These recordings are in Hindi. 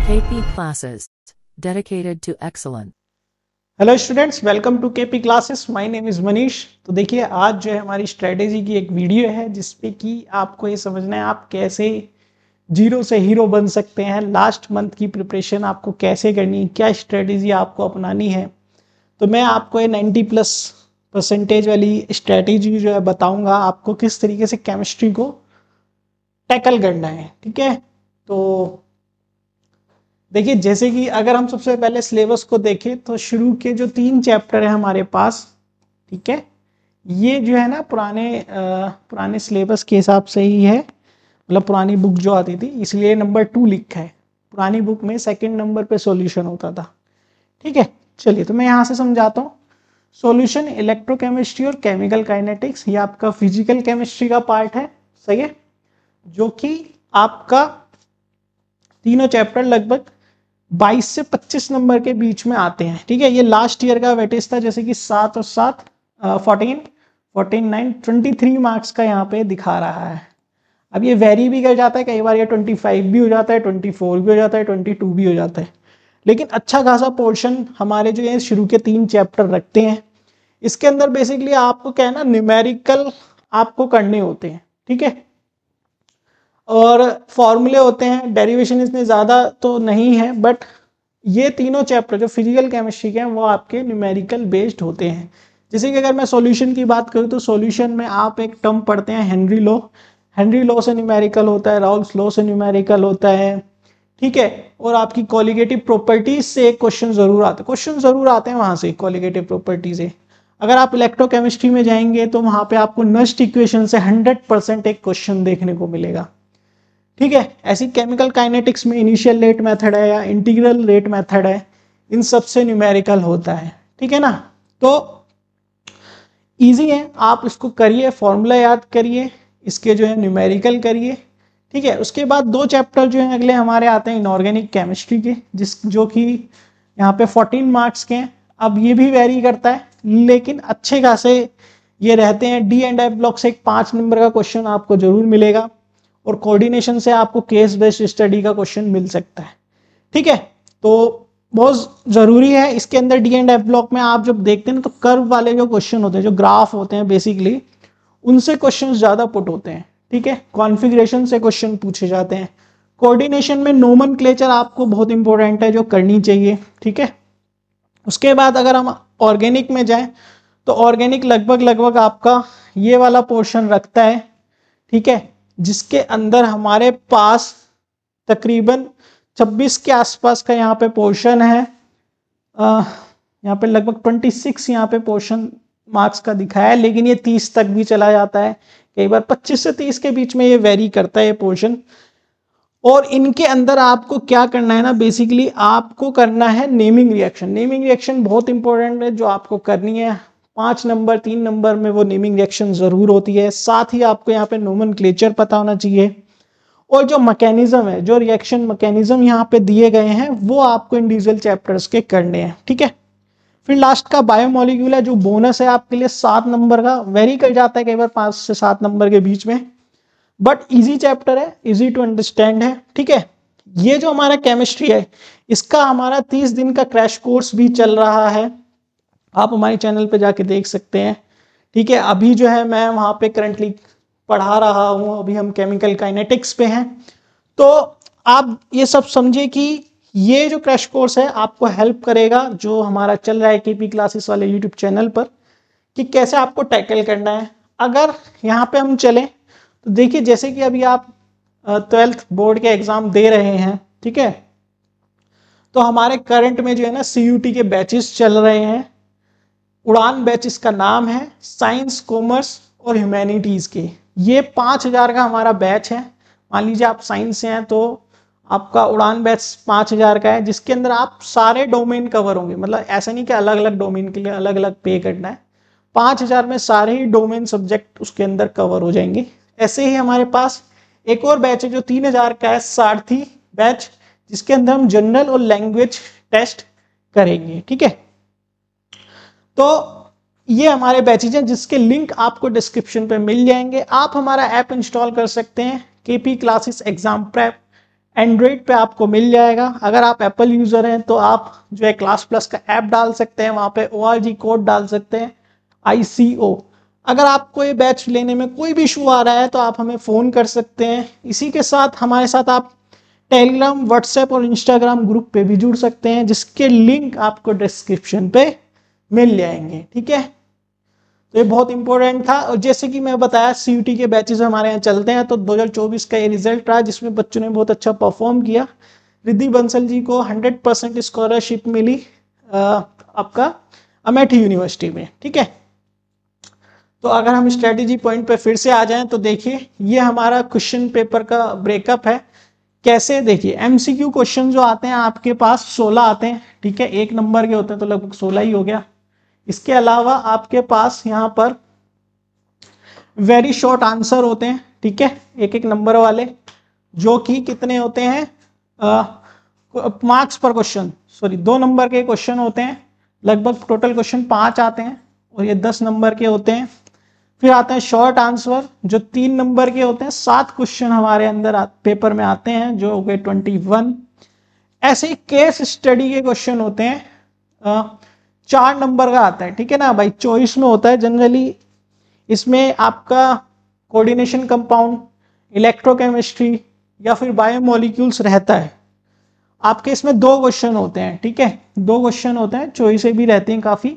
KP classes dedicated to excellence. Hello students, welcome to KP classes. My name is Manish. तो देखिए, आज जो है हमारी स्ट्रेटेजी की एक वीडियो है जिसपे कि आपको ये समझना है आप कैसे जीरो से हीरो बन सकते हैं। लास्ट मंथ की प्रिपरेशन आपको कैसे करनी है, क्या स्ट्रेटेजी आपको अपनानी है। तो मैं आपको ये 90+ % वाली स्ट्रेटेजी जो है बताऊंगा आपको किस तरीके से केमिस्ट्री को टैकल करना है। ठीक है, तो देखिए, जैसे कि अगर हम सबसे पहले सिलेबस को देखें तो शुरू के जो 3 चैप्टर है हमारे पास, ठीक है, ये जो है ना पुराने सिलेबस के हिसाब से ही है, मतलब पुरानी बुक जो आती थी, इसलिए नंबर 2 लिखा है। पुरानी बुक में 2nd नंबर पे सॉल्यूशन होता था। ठीक है, चलिए तो मैं यहाँ से समझाता हूँ। सॉल्यूशन इलेक्ट्रोकेमिस्ट्री और केमिकल काइनेटिक्स, ये आपका फिजिकल केमिस्ट्री का पार्ट है, सही है, जो कि आपका तीनों चैप्टर लगभग 22 से 25 नंबर के बीच में आते हैं। ठीक है, ये लास्ट ईयर का वेटेज था, जैसे कि 7 और 7 14 9 23 मार्क्स का यहाँ पे दिखा रहा है। अब ये वेरी भी कर जाता है, कई बार ये 25 भी हो जाता है, 24 भी हो जाता है, 22 भी हो जाता है, लेकिन अच्छा खासा पोर्शन हमारे जो है शुरू के 3 चैप्टर रखते हैं। इसके अंदर बेसिकली आपको क्या है ना, न्यूमेरिकल आपको करने होते हैं। ठीक है, और फॉर्मूले होते हैं, डेरिवेशन इसमें ज़्यादा तो नहीं है, बट ये तीनों चैप्टर जो फिजिकल केमिस्ट्री के हैं वो आपके न्यूमेरिकल बेस्ड होते हैं। जैसे कि अगर मैं सॉल्यूशन की बात करूँ तो सॉल्यूशन में आप एक टर्म पढ़ते हैं हेनरी लॉ। हेनरी लॉ से न्यूमेरिकल होता है, राउल्स लॉ से न्यूमेरिकल होता है। ठीक है, और आपकी कॉलिगेटिव प्रॉपर्टीज से एक क्वेश्चन जरूर आते हैं वहाँ से, कॉलिगेटिव प्रॉपर्टी से। अगर आप इलेक्ट्रोकेमिस्ट्री में जाएंगे तो वहाँ पे आपको नस्ट इक्वेशन से 100% एक क्वेश्चन देखने को मिलेगा। ठीक है, ऐसी केमिकल काइनेटिक्स में इनिशियल रेट मेथड है या इंटीग्रल रेट मेथड है, इन सब से न्यूमेरिकल होता है। ठीक है ना, तो इजी है, आप इसको करिए, फॉर्मूला याद करिए, इसके जो है न्यूमेरिकल करिए। ठीक है, उसके बाद 2 चैप्टर जो हैं अगले हमारे आते हैं इनऑर्गेनिक केमिस्ट्री के, जो कि यहाँ पे 14 मार्क्स के हैं। अब ये भी वेरी करता है, लेकिन अच्छे खासे ये रहते हैं। D&F ब्लॉक से एक 5 नंबर का क्वेश्चन आपको जरूर मिलेगा, और कोऑर्डिनेशन से आपको केस बेस्ड स्टडी का क्वेश्चन मिल सकता है। ठीक है, तो बहुत ज़रूरी है। इसके अंदर D&F ब्लॉक में आप जब देखते हैं ना, तो कर्व वाले जो क्वेश्चन होते हैं, जो ग्राफ होते हैं बेसिकली, उनसे क्वेश्चन ज़्यादा पुट होते हैं। ठीक है, कॉन्फ़िगरेशन से क्वेश्चन पूछे जाते हैं। कोऑर्डिनेशन में नोमेनक्लेचर आपको बहुत इंपॉर्टेंट है, जो करनी चाहिए। ठीक है, उसके बाद अगर हम ऑर्गेनिक में जाएं तो ऑर्गेनिक लगभग आपका ये वाला पोर्शन रखता है। ठीक है, जिसके अंदर हमारे पास तकरीबन 26 के आसपास का यहाँ पे पोर्शन है। यहाँ पे लगभग 26 यहाँ पे पोर्शन मार्क्स का दिखाया है, लेकिन ये 30 तक भी चला जाता है, कई बार 25 से 30 के बीच में ये वेरी करता है ये पोर्शन। और इनके अंदर आपको क्या करना है ना, बेसिकली आपको करना है नेमिंग रिएक्शन। नेमिंग रिएक्शन बहुत इंपॉर्टेंट है, जो आपको करनी है। 5 नंबर 3 नंबर में वो नेमिंग रिएक्शन जरूर होती है। साथ ही आपको यहाँ पे नोमेनक्लेचर पता होना चाहिए, और जो मैकेनिज्म है, जो रिएक्शन मैकेनिज्म यहाँ पे दिए गए हैं, वो आपको इंडिविजुअल चैप्टर्स के करने हैं। ठीक है, फिर लास्ट का बायोमोलिक्यूल है, जो बोनस है आपके लिए 7 नंबर का, वेरी कर जाता है कई बार 5 से 7 नंबर के बीच में, बट इजी चैप्टर है, इजी टू अंडरस्टैंड है। ठीक है, ये जो हमारा केमिस्ट्री है, इसका हमारा 30 दिन का क्रैश कोर्स भी चल रहा है, आप हमारे चैनल पे जाके देख सकते हैं। ठीक है, अभी जो है मैं वहाँ पे करंटली पढ़ा रहा हूँ, अभी हम केमिकल काइनेटिक्स पे हैं। तो आप ये सब समझे कि ये जो क्रैश कोर्स है आपको हेल्प करेगा, जो हमारा चल रहा है केपी क्लासेस वाले यूट्यूब चैनल पर, कि कैसे आपको टैकल करना है। अगर यहाँ पे हम चलें तो देखिए, जैसे कि अभी आप 12th बोर्ड के एग्जाम दे रहे हैं। ठीक है, तो हमारे करंट में जो है ना CUT के बैचेस चल रहे हैं। उड़ान बैच इसका नाम है, साइंस कॉमर्स और ह्यूमैनिटीज़ के। ये 5000 का हमारा बैच है। मान लीजिए आप साइंस से हैं तो आपका उड़ान बैच 5000 का है, जिसके अंदर आप सारे डोमेन कवर होंगे। मतलब ऐसा नहीं कि अलग अलग डोमेन के लिए अलग अलग पे करना है, 5000 में सारे ही डोमेन सब्जेक्ट उसके अंदर कवर हो जाएंगे। ऐसे ही हमारे पास एक और बैच है जो 3000 का है, सारथी बैच, जिसके अंदर हम जनरल और लैंग्वेज टेस्ट करेंगे। ठीक है, तो ये हमारे बैचेज हैं, जिसके लिंक आपको डिस्क्रिप्शन पे मिल जाएंगे। आप हमारा ऐप इंस्टॉल कर सकते हैं, KP classes exam prep Android पे आपको मिल जाएगा। अगर आप एप्पल यूज़र हैं तो आप जो है क्लास प्लस का ऐप डाल सकते हैं, वहाँ पे ORG कोड डाल सकते हैं ICO। अगर आपको ये बैच लेने में कोई भी इशू आ रहा है तो आप हमें फ़ोन कर सकते हैं। इसी के साथ हमारे साथ आप टेलीग्राम, व्हाट्सएप और इंस्टाग्राम ग्रुप पे भी जुड़ सकते हैं, जिसके लिंक आपको डिस्क्रिप्शन पे मिल जाएंगे। ठीक है, तो ये बहुत इंपॉर्टेंट था। और जैसे कि मैं बताया CUT के बैचेस हमारे यहाँ चलते हैं, तो 2024 का ये रिजल्ट रहा जिसमें बच्चों ने बहुत अच्छा परफॉर्म किया। रिद्धि बंसल जी को 100% स्कॉलरशिप मिली आपका अमेठी यूनिवर्सिटी में। ठीक है, तो अगर हम स्ट्रेटेजी पॉइंट पे फिर से आ जाएं तो देखिए ये हमारा क्वेश्चन पेपर का ब्रेकअप है। कैसे, देखिए MCQ क्वेश्चन जो आते हैं आपके पास 16 आते हैं। ठीक है, 1 नंबर के होते हैं तो लगभग 16 ही हो गया। इसके अलावा आपके पास यहाँ पर वेरी शॉर्ट आंसर होते हैं। ठीक है, 1-1 नंबर वाले, जो कि कितने होते हैं मार्क्स पर क्वेश्चन, सॉरी 2 नंबर के क्वेश्चन होते हैं। लगभग टोटल क्वेश्चन 5 आते हैं और ये 10 नंबर के होते हैं। फिर आते हैं शॉर्ट आंसर जो 3 नंबर के होते हैं। 7 क्वेश्चन हमारे अंदर पेपर में आते हैं जो हो गए 21। ऐसे ही केस स्टडी के क्वेश्चन होते हैं 4 नंबर का आता है। ठीक है ना भाई, चॉइस में होता है जनरली। इसमें आपका कोऑर्डिनेशन कंपाउंड, इलेक्ट्रोकेमिस्ट्री या फिर बायोमोलिक्यूल्स रहता है। आपके इसमें 2 क्वेश्चन होते हैं। ठीक है, 2 क्वेश्चन होते हैं, चॉइसें भी रहती हैं काफ़ी।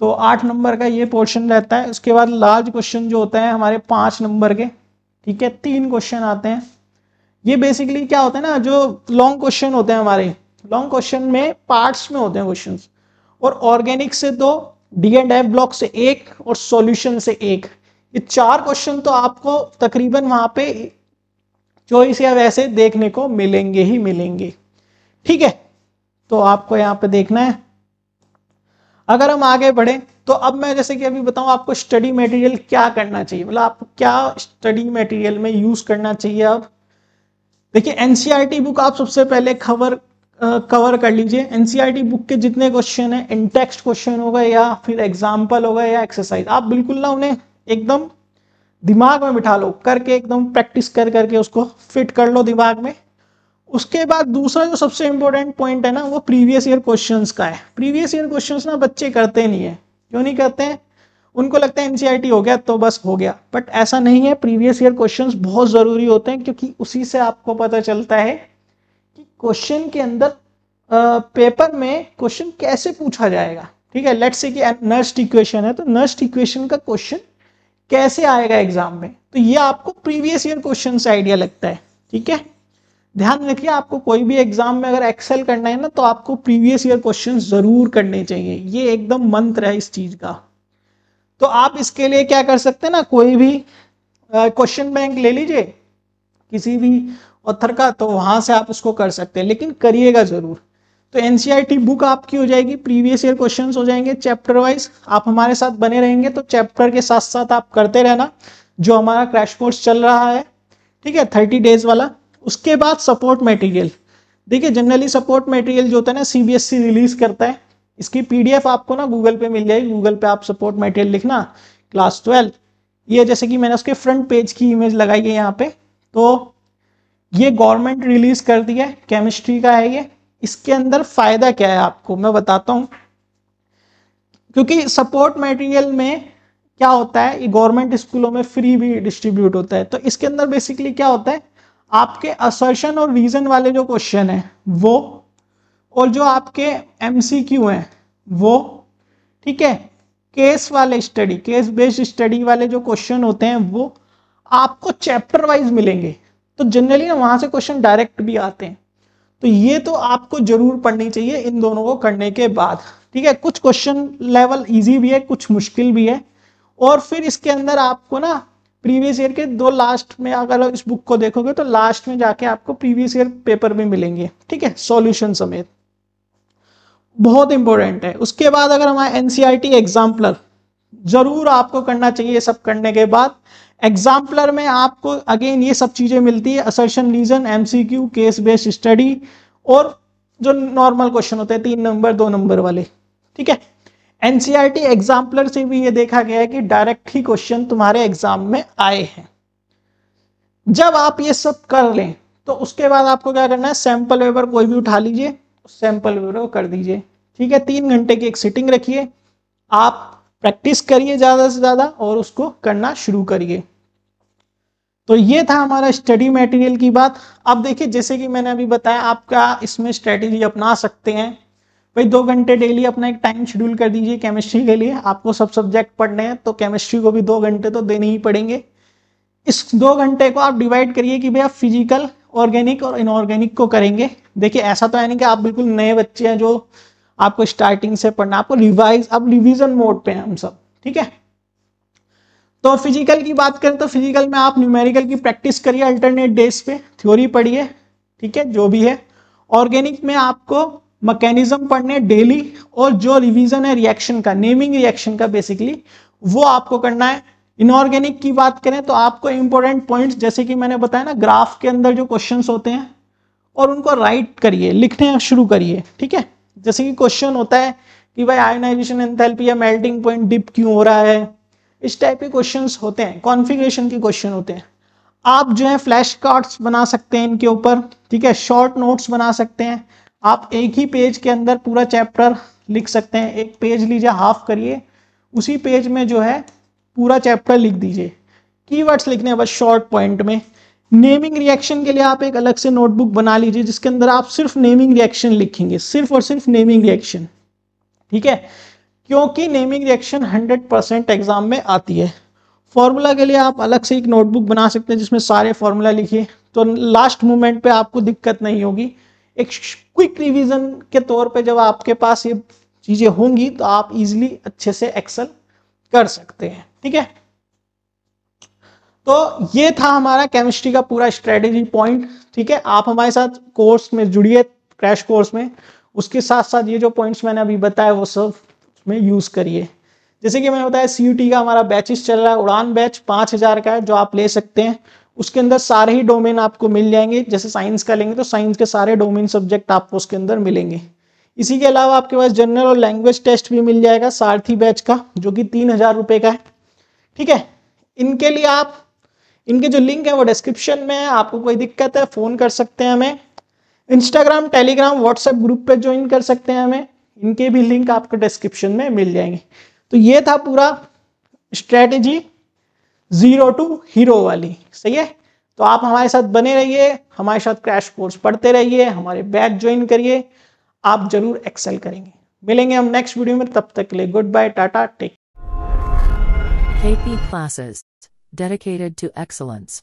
तो 8 नंबर का ये पोर्शन रहता है। उसके बाद लार्ज क्वेश्चन जो होता है हमारे 5 नंबर के। ठीक है, 3 क्वेश्चन आते हैं। ये बेसिकली क्या होता है ना, जो लॉन्ग क्वेश्चन होते हैं हमारे, लॉन्ग क्वेश्चन में पार्ट्स में होते हैं क्वेश्चन, और ऑर्गेनिक से 2, D&F ब्लॉक से 1 और सॉल्यूशन से 1। ये 4 क्वेश्चन तो आपको तकरीबन वहां पे चॉइस या वैसे देखने को मिलेंगे ही मिलेंगे। ठीक है, तो आपको यहाँ पे देखना है। अगर हम आगे बढ़े तो अब मैं जैसे कि अभी बताऊं आपको स्टडी मटेरियल क्या करना चाहिए, मतलब आपको क्या स्टडी मटेरियल में यूज करना चाहिए। अब देखिए NCERT बुक आप सबसे पहले कवर कर लीजिए। NCERT बुक के जितने क्वेश्चन हैं, इन टेक्स्ट क्वेश्चन होगा या फिर एग्जाम्पल होगा या एक्सरसाइज, आप बिल्कुल ना उन्हें एकदम दिमाग में बिठा लो, करके एकदम प्रैक्टिस कर करके उसको फिट कर लो दिमाग में। उसके बाद दूसरा जो सबसे इंपॉर्टेंट पॉइंट है ना, वो प्रीवियस ईयर क्वेश्चंस का है। प्रीवियस ईयर क्वेश्चंस ना बच्चे करते नहीं है। क्यों नहीं करते हैं? उनको लगता है NCERT हो गया तो बस हो गया, बट ऐसा नहीं है। प्रीवियस ईयर क्वेश्चंस बहुत ज़रूरी होते हैं, क्योंकि उसी से आपको पता चलता है कि क्वेश्चन के अंदर पेपर में क्वेश्चन कैसे पूछा जाएगा। ठीक है, लेट्स से कि नर्स्ट इक्वेशन है, तो नर्स्ट इक्वेशन का क्वेश्चन कैसे आएगा एग्जाम में, तो ये आपको प्रीवियस ईयर क्वेश्चन से आइडिया लगता है। ठीक है, ध्यान रखिए, आपको कोई भी एग्जाम में अगर एक्सेल करना है ना, तो आपको प्रीवियस ईयर क्वेश्चन जरूर करने चाहिए। ये एकदम मंत्र है इस चीज का। तो आप इसके लिए क्या कर सकते हैं ना, कोई भी क्वेश्चन बैंक ले लीजिए किसी भी ऑथर का, तो वहां से आप उसको कर सकते हैं, लेकिन करिएगा जरूर। तो NCERT बुक आपकी हो जाएगी, प्रीवियस ईयर क्वेश्चंस हो जाएंगे चैप्टर वाइज। आप हमारे साथ बने रहेंगे तो चैप्टर के साथ साथ आप करते रहना, जो हमारा क्रैश कोर्स चल रहा है। ठीक है, 30 डेज वाला। उसके बाद सपोर्ट मटेरियल, देखिए जनरली सपोर्ट मटेरियल जो होता है ना, CBSE रिलीज करता है। इसकी PDF आपको ना गूगल पे मिल जाएगी। गूगल पे आप सपोर्ट मटेरियल लिखना क्लास 12, ये जैसे कि मैंने उसके फ्रंट पेज की इमेज लगाई है यहाँ पे, तो ये गवर्नमेंट रिलीज कर दिया है, केमिस्ट्री का है ये। इसके अंदर फायदा क्या है आपको मैं बताता हूँ, क्योंकि सपोर्ट मटेरियल में क्या होता है, ये गवर्नमेंट स्कूलों में फ्री भी डिस्ट्रीब्यूट होता है। तो इसके अंदर बेसिकली क्या होता है, आपके असर्शन और रीजन वाले जो क्वेश्चन है वो, और जो आपके MCQ हैं वो, ठीक है, केस वाले स्टडी, केस बेस्ड स्टडी वाले जो क्वेश्चन होते हैं वो आपको चैप्टर वाइज मिलेंगे। तो जनरली ना वहां से क्वेश्चन डायरेक्ट भी आते हैं। तो ये तो आपको जरूर पढ़नी चाहिए इन दोनों को करने के बाद। ठीक है, कुछ क्वेश्चन लेवल इजी भी है, कुछ मुश्किल भी है। और फिर इसके अंदर आपको ना प्रीवियस ईयर के 2 लास्ट में, अगर इस बुक को देखोगे तो लास्ट में जाके आपको प्रीवियस ईयर पेपर भी मिलेंगे। ठीक है, सॉल्यूशन समेत, बहुत इंपॉर्टेंट है। उसके बाद अगर हमारा NCERT एग्जाम्पलर जरूर आपको करना चाहिए। सब करने के बाद एग्जाम्पलर में आपको अगेन ये सब चीजें मिलती है, assertion, reason, MCQ, case based study, और जो नॉर्मल क्वेश्चन होते हैं 3 नंबर 2 नंबर वाले। ठीक है, NCERT एग्जाम्पलर से भी ये देखा गया है कि डायरेक्ट ही क्वेश्चन तुम्हारे एग्जाम में आए हैं। जब आप ये सब कर लें तो उसके बाद आपको क्या करना है, सैंपल पेपर कोई भी उठा लीजिए, सैंपल पेपर को कर दीजिए। ठीक है, 3 घंटे की एक सिटिंग रखिए, आप प्रैक्टिस करिए ज़्यादा से ज़्यादा और उसको करना शुरू करिए। तो ये था हमारा स्टडी मटेरियल की बात। अब देखिए, जैसे कि मैंने अभी बताया, आपका इसमें स्ट्रेटेजी अपना सकते हैं। भाई 2 घंटे डेली अपना एक टाइम शेड्यूल कर दीजिए केमिस्ट्री के लिए। आपको सब सब्जेक्ट पढ़ने हैं तो केमिस्ट्री को भी 2 घंटे तो देने ही पड़ेंगे। इस 2 घंटे को आप डिवाइड करिए कि भैया फिजिकल, ऑर्गेनिक और इनऑर्गेनिक को करेंगे। देखिए ऐसा तो है नहीं कि आप बिल्कुल नए बच्चे हैं जो आपको स्टार्टिंग से पढ़ना, आपको रिवाइज, अब रिवीजन मोड पे हैं हम सब। ठीक है, तो फिजिकल की बात करें तो फिजिकल में आप न्यूमेरिकल की प्रैक्टिस करिए अल्टरनेट डेज पे, थ्योरी पढ़िए। ठीक है, जो भी है। ऑर्गेनिक में आपको मैकेनिज्म पढ़ने डेली, और जो रिवीजन है रिएक्शन का, नेमिंग रिएक्शन का बेसिकली, वो आपको करना है। इनऑर्गेनिक की बात करें तो आपको इंपॉर्टेंट पॉइंट्स, जैसे कि मैंने बताया ना, ग्राफ के अंदर जो क्वेश्चंस होते हैं और उनको राइट करिए, लिखने शुरू करिए। ठीक है, जैसे कि क्वेश्चन होता है कि भाई आयोनाइजेशन एंथैल्पी या मेल्टिंग पॉइंट डिप क्यों हो रहा है, इस टाइप के क्वेश्चंस होते हैं, कॉन्फ़िगरेशन के क्वेश्चन होते हैं। आप जो है फ्लैश कार्ड्स बना सकते हैं इनके ऊपर। ठीक है, शॉर्ट नोट्स बना सकते हैं। आप एक ही पेज के अंदर पूरा चैप्टर लिख सकते हैं। एक पेज लीजिए, हाफ करिए, उसी पेज में जो है पूरा चैप्टर लिख दीजिए। कीवर्ड्स लिखने हैं बस शॉर्ट पॉइंट में। नेमिंग रिएक्शन के लिए आप एक अलग से नोटबुक बना लीजिए जिसके अंदर आप सिर्फ नेमिंग रिएक्शन लिखेंगे, सिर्फ और सिर्फ नेमिंग रिएक्शन। ठीक है, क्योंकि नेमिंग रिएक्शन 100% एग्जाम में आती है। फॉर्मूला के लिए आप अलग से एक नोटबुक बना सकते हैं जिसमें सारे फॉर्मूला लिखिए, तो लास्ट मोमेंट पे आपको दिक्कत नहीं होगी। एक क्विक रिवीजन के तौर पे जब आपके पास ये चीजें होंगी तो आप इजीली अच्छे से एक्सेल कर सकते हैं। ठीक है, तो ये था हमारा केमिस्ट्री का पूरा स्ट्रेटेजी पॉइंट। ठीक है, आप हमारे साथ कोर्स में जुड़िए, क्रैश कोर्स में। उसके साथ साथ ये जो पॉइंट्स मैंने अभी बताया वो सब में यूज करिए। जैसे कि मैंने बताया CUT का हमारा बैचेस चल रहा है, उड़ान बैच 5000 का है जो आप ले सकते हैं। उसके अंदर सारे ही डोमेन आपको मिल जाएंगे। जैसे साइंस का लेंगे तो साइंस के सारे डोमेन सब्जेक्ट आपको उसके अंदर मिलेंगे। इसी के अलावा आपके पास जनरल और लैंग्वेज टेस्ट भी मिल जाएगा सारथी बैच का, जो कि 3000 रुपये का है। ठीक है, इनके लिए आप, इनके जो लिंक है वो डिस्क्रिप्शन में है। आपको कोई दिक्कत है फोन कर सकते हैं हमें। इंस्टाग्राम, टेलीग्राम, व्हाट्सएप ग्रुप पे ज्वाइन कर सकते हैं हमें। इनके भी लिंक आपको डिस्क्रिप्शन में मिल जाएंगे। तो ये था पूरा स्ट्रेटेजी 0 to हीरो वाली। सही है, तो आप हमारे साथ बने रहिए, हमारे साथ क्रैश कोर्स पढ़ते रहिए, हमारे बैच ज्वाइन करिए, आप जरूर एक्सेल करेंगे। मिलेंगे हम नेक्स्ट वीडियो में, तब तक के लिए good bye, tata, take. KP Classes, dedicated to excellence.